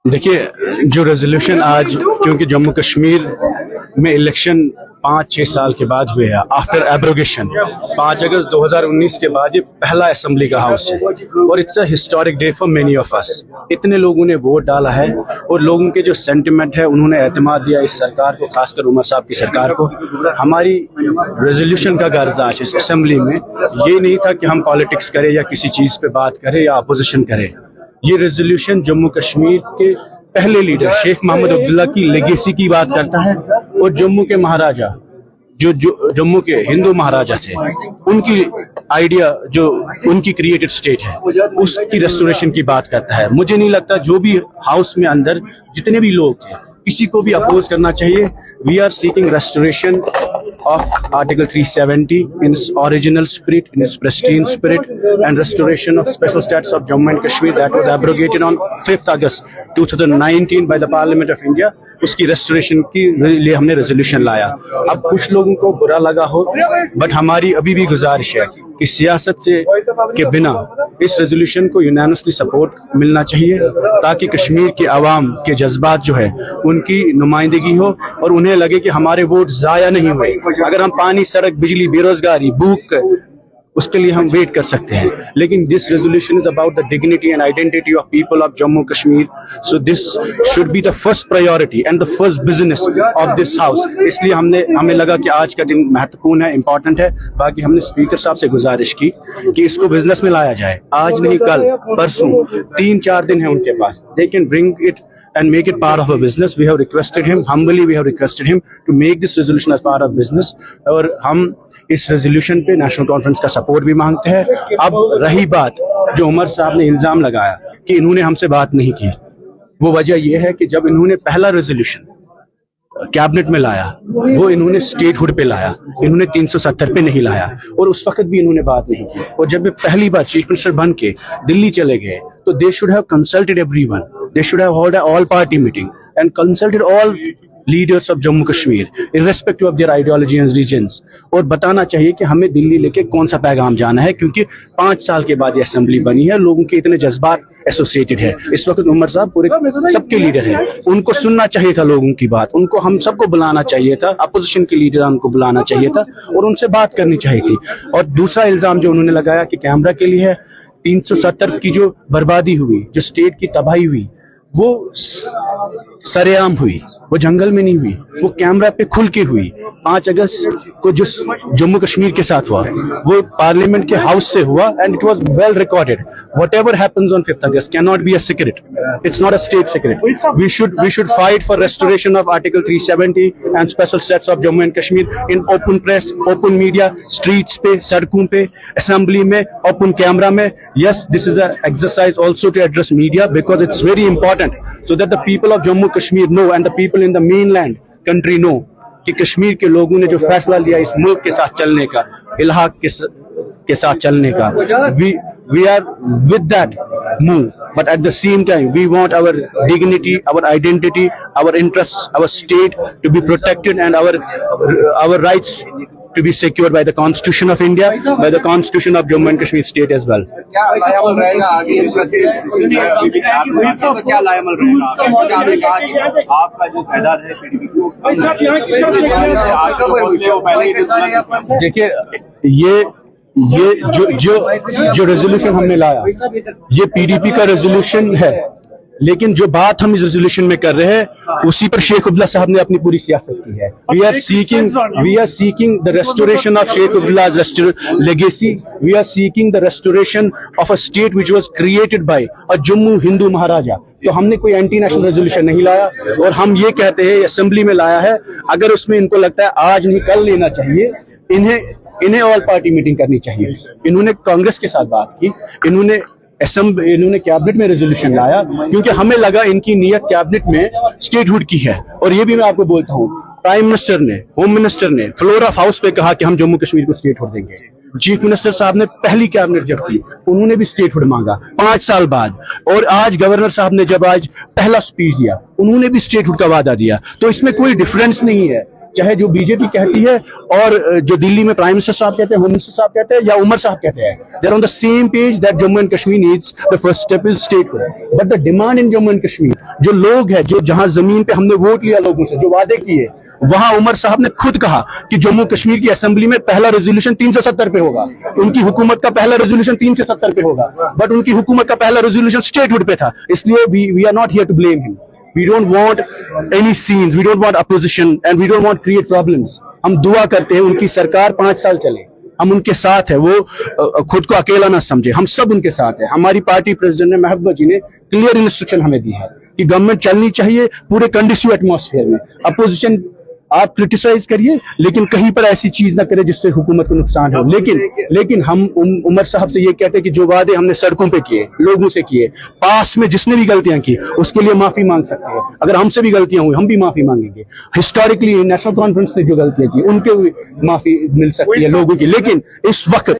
देखिए, जो रेजोल्यूशन आज, क्योंकि जम्मू कश्मीर में इलेक्शन 5-6 साल के बाद हुए हैं आफ्टर एब्रोगेशन, 5 अगस्त 2019 के बाद ये पहला असेंबली का हाउस है और it's a historic day for many of us. इतने लोगों ने वोट डाला है और लोगों के जो सेंटिमेंट है, उन्होंने एतमाद दिया इस सरकार को, खासकर उमर साहब की सरकार को। हमारी रेजोल्यूशन का गर्ज आज इस असेंबली में ये नहीं था कि हम पॉलिटिक्स करें या किसी चीज़ पे बात करें या अपोजिशन करें। ये रेजोल्यूशन जम्मू कश्मीर के पहले लीडर शेख मोहम्मद अब्दुल्ला की लेगेसी की बात करता है और जम्मू के महाराजा जो जम्मू के हिंदू महाराजा थे, उनकी आइडिया जो उनकी क्रिएटेड स्टेट है उसकी रेस्टोरेशन की बात करता है। मुझे नहीं लगता जो भी हाउस में अंदर जितने भी लोग थे किसी को भी अपोज करना चाहिए। We are seeking restoration of Article 370 in its original spirit, in its pristine spirit, and restoration of special status of Jammu and Kashmir that was abrogated on 5th August 2019 by the Parliament of India. उसकी restoration के लिए हमने resolution लाया। अब कुछ लोगों को बुरा लगा हो, बट हमारी अभी भी गुजारिश है कि सियासत से के बिना इस रेजोल्यूशन को यूनानिमसली सपोर्ट मिलना चाहिए ताकि कश्मीर के अवाम के जज्बात जो है उनकी नुमाइंदगी हो और उन्हें लगे कि हमारे वोट जाया नहीं हुए। अगर हम पानी, सड़क, बिजली, बेरोजगारी, भूख, उसके लिए हम वेट कर सकते हैं, लेकिन this resolution is about the dignity and identity of people of Jammu Kashmir. So this should be the first priority and the first business of this house. इसलिए हमें लगा कि आज का दिन महत्वपूर्ण है, इंपॉर्टेंट है। बाकी हमने स्पीकर साहब से गुजारिश की कि इसको बिजनेस में लाया जाए, आज नहीं कल, परसों, 3-4 दिन है उनके पास। They can bring it and make it part of a business. We have requested him, humbly we have requested him to make this resolution as part of business. और हम इस रेजोल्यूशन पे नेशनल कॉन्फ्रेंस का support भी मांगते हैं। अब रही बात जो उमर साहब ने इल्जाम लगाया कि इन्होंने हमसे बात नहीं की, वो वजह यह है कि जब इन्होंने पहला रेजोल्यूशन कैबिनेट में लाया वो इन्होंने स्टेटहुड पे लाया, इन्होंने 370 पे नहीं लाया और उस वक्त भी इन्होंने बात नहीं की। और जब वे पहली बार चीफ मिनिस्टर बन के दिल्ली चले गए तो they should have consulted everyone, they should have held an all-party meeting and consulted all leaders of Jammu Kashmir, irrespective of their ideology and regions, और बताना चाहिए कि हमें दिल्ली लेके कौन सा पैगाम जाना है, क्योंकि 5 साल के बाद ये असेंबली बनी है, लोगों के इतने जज्बात एसोसिएटेड है। इस वक्त उमर साहब पूरे सबके लीडर हैं, उनको सुनना चाहिए था लोगों की बात, उनको हम सबको बुलाना चाहिए था, अपोजिशन के लीडर उनको बुलाना चाहिए था और उनसे बात करनी चाहिए थी। और दूसरा इल्जाम जो उन्होंने लगाया कि कैमरा के लिए है, 370 की जो बर्बादी हुई, जो स्टेट की तबाही हुई, वो सरेआम हुई, वो जंगल में नहीं हुई, वो कैमरा पे खुल के हुई। 5 अगस्त को जो जम्मू कश्मीर के साथ हुआ वो पार्लियामेंट के हाउस से हुआ and it was well recorded. Whatever happens on 5th August can not be a secret, it's not a state secret. We should fight for restoration of article 370 and special status of Jammu and Kashmir in open press, open media, streets पे, सड़कों पे, assembly में, open camera में। Yes, this is an exercise also to address media because it's very important so that the people of Jammu Kashmir know and the people in the mainland country know कि कश्मीर के लोगों ने जो फैसला लिया इस मुल्क के साथ चलने का, इलाहाक के साथ चलने का, we are with that move, but at the same time we want our dignity, our identity, our interests, our state to be protected and our rights to be secured by the Constitution of India, by the Constitution of Jammu and Kashmir state as well. क्या लायमल रहेगा आगे इसका क्या लायमल रहेगा? आपने कहा कि आपका जो तादाद है पीडीपी को देखिए, ये जो रेजोल्यूशन हमने लाया ये पीडीपी का रेजोल्यूशन है, लेकिन जो बात हम इस रेजोल्यूशन में कर रहे हैं उसी पर शेख अब्दुल्ला साहब ने अपनी पूरी सियासत की है। We are seeking the restoration of Sheikh Abdullah's legacy. We are seeking the restoration of a state which was created by a Jammu Hindu maharaja. तो हमने कोई एंटी नेशनल रेजोल्यूशन नहीं लाया और हम ये कहते हैं असेंबली में लाया है। अगर उसमें इनको लगता है आज नहीं कल लेना चाहिए, इन्हें ऑल पार्टी मीटिंग करनी चाहिए। इन्होंने कांग्रेस के साथ बात की, इन्होंने कैबिनेट में रेजोल्यूशन लाया क्योंकि हमें लगा इनकी नीयत कैबिनेट में स्टेटहुड की है। और ये भी मैं आपको बोलता हूँ, प्राइम मिनिस्टर ने, होम मिनिस्टर ने फ्लोर ऑफ हाउस पे कहा कि हम जम्मू कश्मीर को स्टेटहुड देंगे। चीफ मिनिस्टर साहब ने पहली कैबिनेट जब की उन्होंने भी स्टेटहुड मांगा 5 साल बाद, और आज गवर्नर साहब ने जब आज पहला स्पीच दिया उन्होंने भी स्टेटहुड का वादा दिया। तो इसमें कोई डिफरेंस नहीं है चाहे जो बीजेपी कहती है और जो दिल्ली में प्राइम मिनिस्टर साहब कहते हैं, होम मिनिस्टर साहब कहते हैं, या उमर साहब कहते हैं, they are on the same page that Jammu and Kashmir needs the first step is statehood. But the demand in Jammu and Kashmir, जो लोग हैं, जो जहां जमीन पे हमने वोट लिया लोगों से, जो वादे किए, वहां उमर साहब ने खुद कहा कि जम्मू कश्मीर की असेंबली में पहला रेजोल्यूशन 370 पे होगा। उनकी हुकूमत का पहला रेजोल्यूशन 370 पे होगा, बट उनकी हुकूमत का पहला रेजोल्यूशन स्टेटहुड पे था। इसलिए we are not here to blame him. We don't want any scenes, we don't want opposition and we don't want create problems. हम दुआ करते हैं उनकी सरकार 5 साल चले, हम उनके साथ है, वो खुद को अकेला ना समझे, हम सब उनके साथ है। हमारी पार्टी प्रेसिडेंट ने, महबूबा जी ने क्लियर इंस्ट्रक्शन हमें दी है कि गवर्नमेंट चलनी चाहिए पूरे कंडीसिव एटमॉस्फेयर में। अपोजिशन आप क्रिटिसाइज करिए, लेकिन कहीं पर ऐसी चीज ना करे जिससे हुकूमत को नुकसान हो। लेकिन हम उमर साहब से ये कहते हैं कि जो वादे हमने सड़कों पे किए, लोगों से किए, पास में जिसने भी गलतियां की उसके लिए माफी मांग सकते हैं। अगर हमसे भी गलतियां हुई हम भी माफी मांगेंगे। हिस्टोरिकली नेशनल कॉन्फ्रेंस ने जो गलतियां की उनके माफी मिल सकती है लोगों की, लेकिन इस वक्त